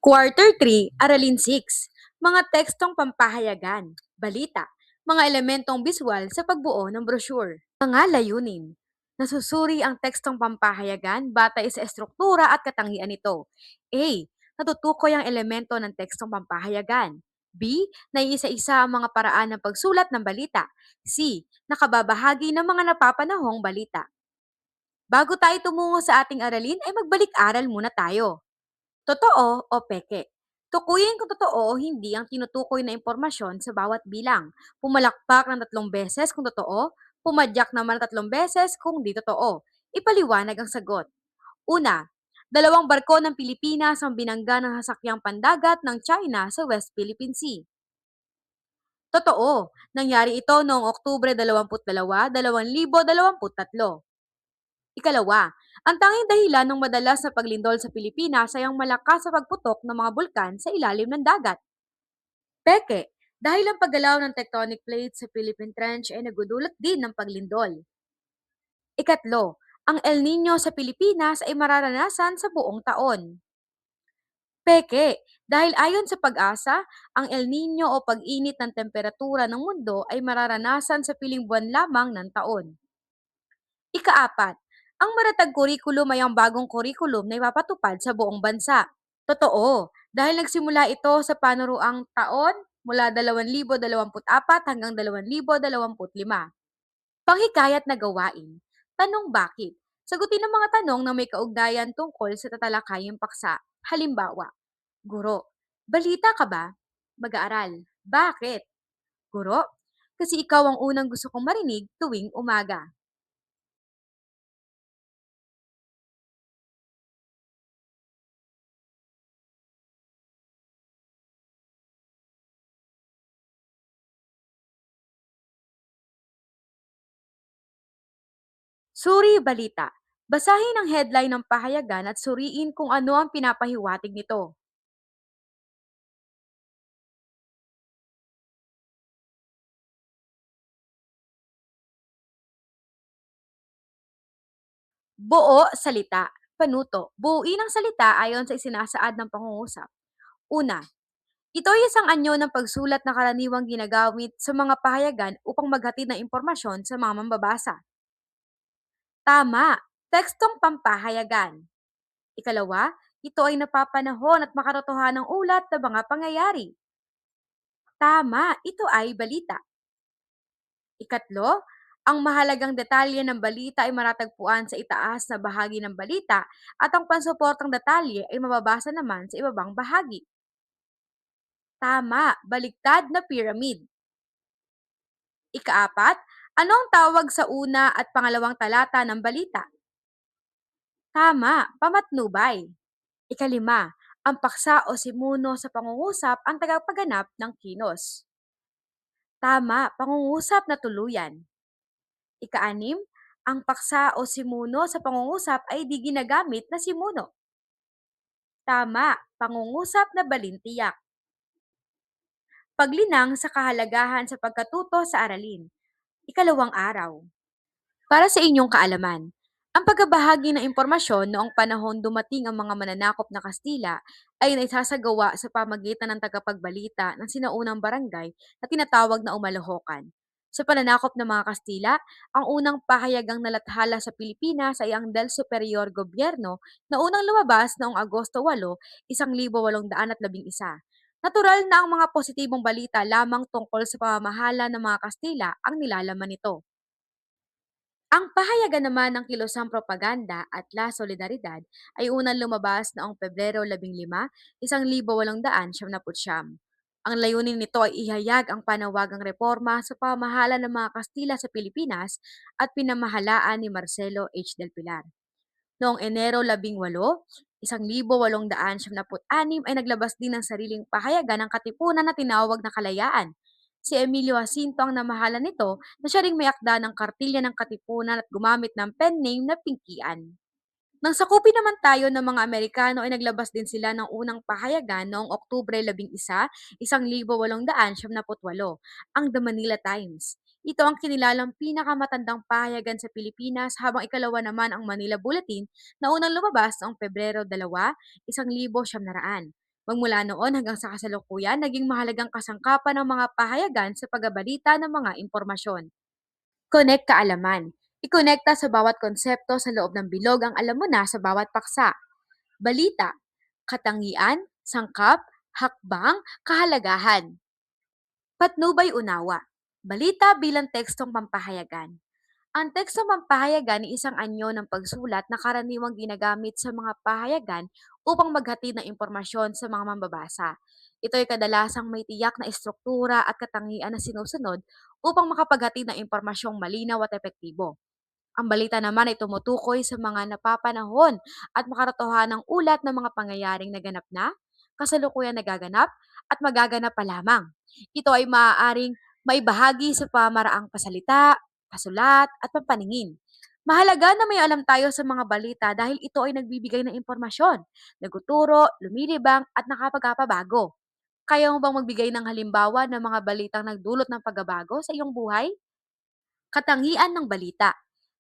Quarter 3, Aralin 6, mga tekstong pampahayagan, balita, mga elementong biswal sa pagbuo ng brochure. Mga layunin. Nasusuri ang tekstong pampahayagan batay sa estruktura at katangian nito. A. Natutukoy ang elemento ng tekstong pampahayagan. B. Naiisa-isa ang mga paraan ng pagsulat ng balita. C. Nakababahagi ng mga napapanahong balita. Bago tayo tumungo sa ating aralin ay magbalik-aral muna tayo. Totoo o peke? Tukuyin kung totoo o hindi ang tinutukoy na impormasyon sa bawat bilang. Pumalakpak ng 3 beses kung totoo, pumadyak naman 3 beses kung di totoo. Ipaliwanag ang sagot. Una, 2 barko ng Pilipinas ang binangga ng sasakyang pandagat ng China sa West Philippine Sea. Totoo, nangyari ito noong Oktubre 22, 2023. Ikalawa, ang tanging dahilan ng madalas na paglindol sa Pilipinas ay ang malakas sa pagputok ng mga bulkan sa ilalim ng dagat. Peke, dahil ang paggalaw ng tectonic plates sa Philippine Trench ay nagudulot din ng paglindol. Ikatlo, ang El Nino sa Pilipinas ay mararanasan sa buong taon. Peke, dahil ayon sa pag-asa, ang El Nino o pag-init ng temperatura ng mundo ay mararanasan sa piling buwan lamang ng taon. Ikaapat, ang maratag kurikulum ay ang bagong kurikulum na ipapatupad sa buong bansa. Totoo, dahil nagsimula ito sa panuruang taon mula 2024 hanggang 2025. Panghikayat na gawain. Tanong bakit? Sagutin ang mga tanong na may kaugnayan tungkol sa tatalakayang paksa. Halimbawa, Guro, balita ka ba? Mag-aaral. Bakit? Guro, kasi ikaw ang unang gusto kong marinig tuwing umaga. Suri balita. Basahin ang headline ng pahayagan at suriin kung ano ang pinapahiwatig nito. Buo, salita. Panuto. Buuin ang salita ayon sa isinasaad ng pangungusap. Una, ito ay isang anyo ng pagsulat na karaniwang ginagamit sa mga pahayagan upang maghatid ng impormasyon sa mga mambabasa. Tama, tekstong pampahayagan. Ikalawa, ito ay napapanahon at makatotohanang ulat ng mga pangyayari. Tama, ito ay balita. Ikatlo, ang mahalagang detalye ng balita ay matatagpuan sa itaas na bahagi ng balita at ang pansuportang detalye ay mababasa naman sa ibabang bahagi. Tama, baliktad na pyramid. Ikaapat, ano ang tawag sa una at pangalawang talata ng balita? Tama, pamatnubay. Ikalima, ang paksa o simuno sa pangungusap ang tagapaganap ng kinos. Tama, pangungusap na tuluyan. Ika-6, ang paksa o simuno sa pangungusap ay di ginagamit na simuno. Tama, pangungusap na balintiyak. Paglinang sa kahalagahan sa pagkatuto sa aralin. Ikalawang araw. Para sa inyong kaalaman, ang pagkabahagi ng impormasyon noong panahon dumating ang mga mananakop na Kastila ay naisasagawa sa pamagitan ng tagapagbalita ng sinaunang barangay na tinatawag na umalahokan. Sa pananakop ng mga Kastila, ang unang pahayagang nalathala sa Pilipinas ay ang Del Superior Gobierno na unang lumabas noong Agosto 8, 1811. Natural na ang mga positibong balita lamang tungkol sa pamamahala ng mga Kastila ang nilalaman nito. Ang pahayagan naman ng kilosang propaganda at La Solidaridad ay unang lumabas noong Pebrero 15, 1899. Ang layunin nito ay ihayag ang panawagang reforma sa pamahala ng mga Kastila sa Pilipinas at pinamahalaan ni Marcelo H. del Pilar. Noong Enero 18, 1876 ay naglabas din ng sariling pahayagan ng katipunan na tinawag na Kalayaan. Si Emilio Jacinto ang namahala nito na siya ring may akda ng kartilya ng katipunan at gumamit ng pen name na Pinkian. Nang sakupin naman tayo ng mga Amerikano ay naglabas din sila ng unang pahayagan noong Oktubre 11, 1878, ang The Manila Times. Ito ang kinilalang pinakamatandang pahayagan sa Pilipinas habang ikalawa naman ang Manila Bulletin na unang lumabas noong Pebrero 2, 1900. Magmula noon hanggang sa kasalukuyan, naging mahalagang kasangkapan ng mga pahayagan sa pagbabalita ng mga impormasyon. Connect kaalaman. Ikonekta sa bawat konsepto sa loob ng bilog ang alam mo na sa bawat paksa. Balita, katangian, sangkap, hakbang, kahalagahan. Patnubay unawa. Balita bilang tekstong pampahayagan. Ang tekstong pampahayagan ay isang anyo ng pagsulat na karaniwang ginagamit sa mga pahayagan upang maghatid ng impormasyon sa mga mambabasa. Ito ay kadalasang may tiyak na estruktura at katangian na sinusunod upang makapaghatid ng impormasyong malinaw at epektibo. Ang balita naman ay tumutukoy sa mga napapanahon at makaratohanang ulat ng mga pangyayaring naganap na, kasalukuyan nagaganap, at magaganap pa lamang. Ito ay maaaring maibahagi sa pamaraang pasalita, pasulat, at pampaningin. Mahalaga na may alam tayo sa mga balita dahil ito ay nagbibigay ng impormasyon, naguturo, lumilibang, at nakapagpapabago. Kaya mo bang magbigay ng halimbawa ng mga balitang nagdulot ng pagbabago sa iyong buhay? Katangian ng balita.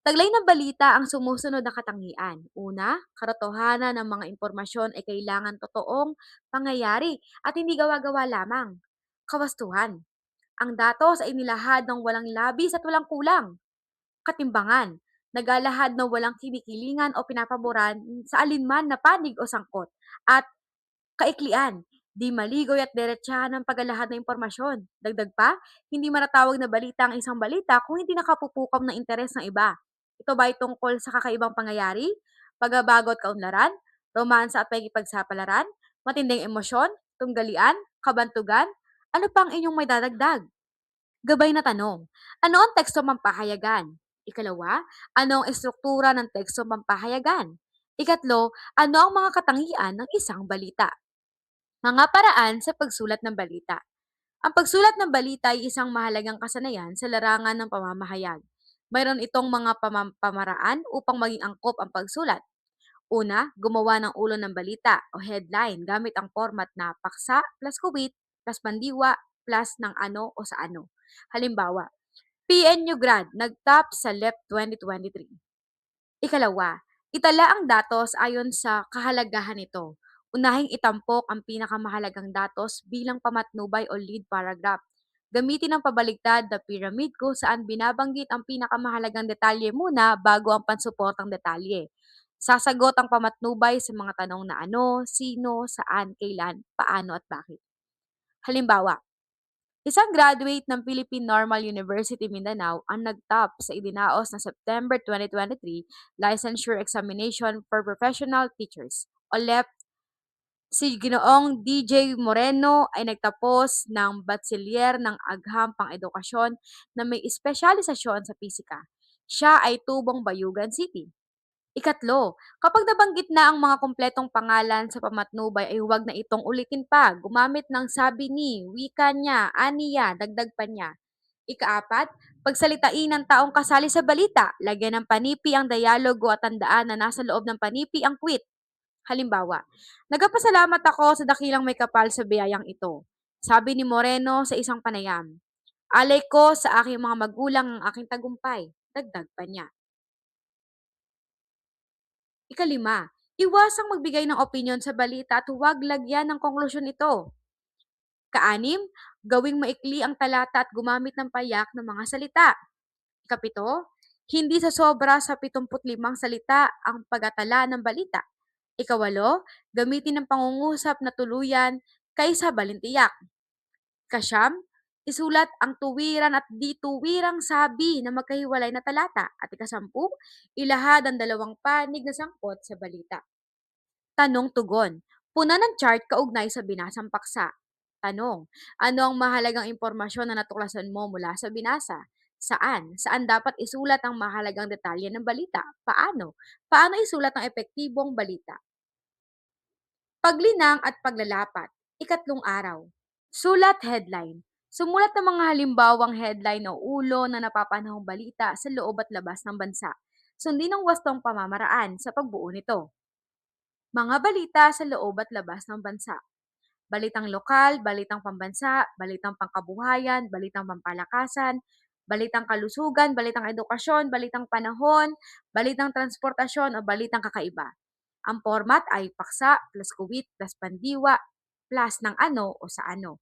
Taglay ng balita ang sumusunod na katangian. Una, katotohanan ng mga impormasyon ay kailangan totoong pangyayari at hindi gawa-gawa lamang. Kawastuhan. Ang datos ay nilahad ng walang labis at walang kulang. Katimbangan. Nagalahad ng walang kinikilingan o pinapaboran sa alinman na panig o sangkot. At kaiklian, di maligoy at diretsahan ng paglalahad ng impormasyon. Dagdag pa, hindi matatawag na balita ang isang balita kung hindi nakapupukaw ng interes ng iba. Ito ba ay tungkol sa kakaibang pangyayari, pagbabago at kaunlaran, romansa at pakikipagsapalaran, matinding emosyon, tunggalian, kabantugan? Ano pa ang inyong may dadagdag? Gabay na tanong. Ano ang teksto pampahayagan? Ikalawa, ano ang estruktura ng teksto pampahayagan? Ikatlo, ano ang mga katangian ng isang balita? Mga paraan sa pagsulat ng balita. Ang pagsulat ng balita ay isang mahalagang kasanayan sa larangan ng pamamahayag. Mayroon itong mga pamaraan upang maging angkop ang pagsulat. Una, gumawa ng ulo ng balita o headline gamit ang format na paksa plus kuwit plus pandiwa plus ng ano o sa ano. Halimbawa, PNU grad nagtap sa LEP 2023. Ikalawa, itala ang datos ayon sa kahalagahan nito. Unahing itampok ang pinakamahalagang datos bilang pamatnubay o lead paragraph. Gamitin ang pabaligtad na pyramid kung saan binabanggit ang pinakamahalagang detalye muna bago ang pansuportang detalye. Sasagot ang pamatnubay sa mga tanong na ano, sino, saan, kailan, paano at bakit. Halimbawa, isang graduate ng Philippine Normal University Mindanao ang nagtap sa idinaos na September 2023 Licensure Examination for Professional Teachers o LEP. Si Ginoong DJ Moreno ay nagtapos ng Bachelier ng Agham Pang-edukasyon na may espesyalisasyon sa pisika. Siya ay tubong Bayugan City. Ikatlo, kapag nabanggit na ang mga kumpletong pangalan sa pamatnubay ay huwag na itong ulitin pa. Gumamit ng sabi ni, wika niya, aniya, dagdag pa niya. Ikaapat, pagsalitain ng taong kasali sa balita. Lagyan ng panipi ang dialogo at tandaan na nasa loob ng panipi ang quit. Halimbawa, nagpasalamat ako sa dakilang may kapal sa biyayang ito. Sabi ni Moreno sa isang panayam. Alay ko sa aking mga magulang ang aking tagumpay. Dagdag pa niya. Ikalima, iwasang magbigay ng opinyon sa balita at huwag lagyan ng konklusyon ito. Kaanim, gawing maikli ang talata at gumamit ng payak ng mga salita. Ikapito, hindi sa sobra sa 75 salita ang pagtatala ng balita. Ikawalo, gamitin ng pangungusap na tuluyan kaysa balintiyak. Ikasyam, isulat ang tuwiran at di tuwirang sabi na magkahiwalay na talata. At ikasampu, ilahad ang dalawang panig na sangkot sa balita. Tanong-tugon. Puna ng chart kaugnay sa binasang paksa. Tanong. Ano ang mahalagang impormasyon na natuklasan mo mula sa binasa? Saan? Saan dapat isulat ang mahalagang detalye ng balita? Paano? Paano isulat ang epektibong balita? Paglinang at paglalapat. Ikatlong araw. Sulat headline. Sumulat ng mga halimbawang headline o ulo na napapanahong balita sa loob at labas ng bansa. Sundin ang wastong pamamaraan sa pagbuo nito. Mga balita sa loob at labas ng bansa. Balitang lokal, balitang pambansa, balitang pangkabuhayan, balitang pampalakasan, balitang kalusugan, balitang edukasyon, balitang panahon, balitang transportasyon o balitang kakaiba. Ang format ay paksa plus kuwit plus pandiwa plus ng ano o sa ano.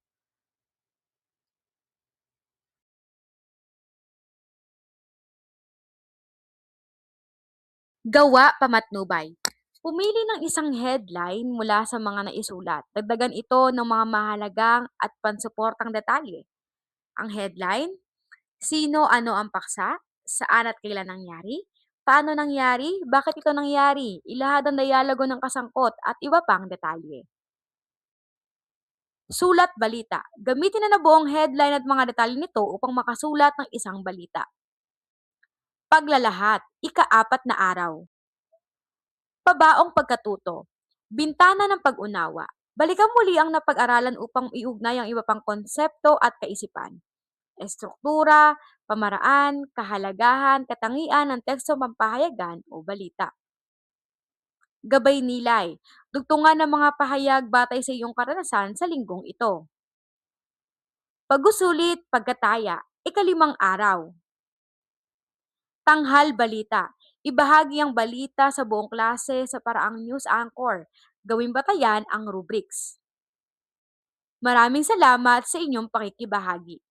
Gawa pamatnubay. Pumili ng isang headline mula sa mga naisulat. Dagdagan ito ng mga mahalagang at pansuportang detalye. Ang headline, sino ano ang paksa, saan at kailan nangyari, paano nangyari, bakit ito nangyari, ilahad ang dialogo ng kasangkot at iba pang detalye. Sulat balita. Gamitin na na buong headline at mga detalye nito upang makasulat ng isang balita. Paglalahat, ika-4 na araw. Pabaong pagkatuto. Bintana ng pag-unawa. Balikan muli ang napag-aralan upang iugnay ang iba pang konsepto at kaisipan. Estruktura, pamaraan, kahalagahan, katangian ng teksto pampahayagan o balita. Gabay nilay. Dugtungan ng mga pahayag batay sa iyong karanasan sa linggong ito. Pag-usulit, pagkataya, ika-5 araw. Tanghal balita. Ibahagi ang balita sa buong klase sa paraang news anchor. Gawing batayan ang rubrics. Maraming salamat sa inyong pakikibahagi.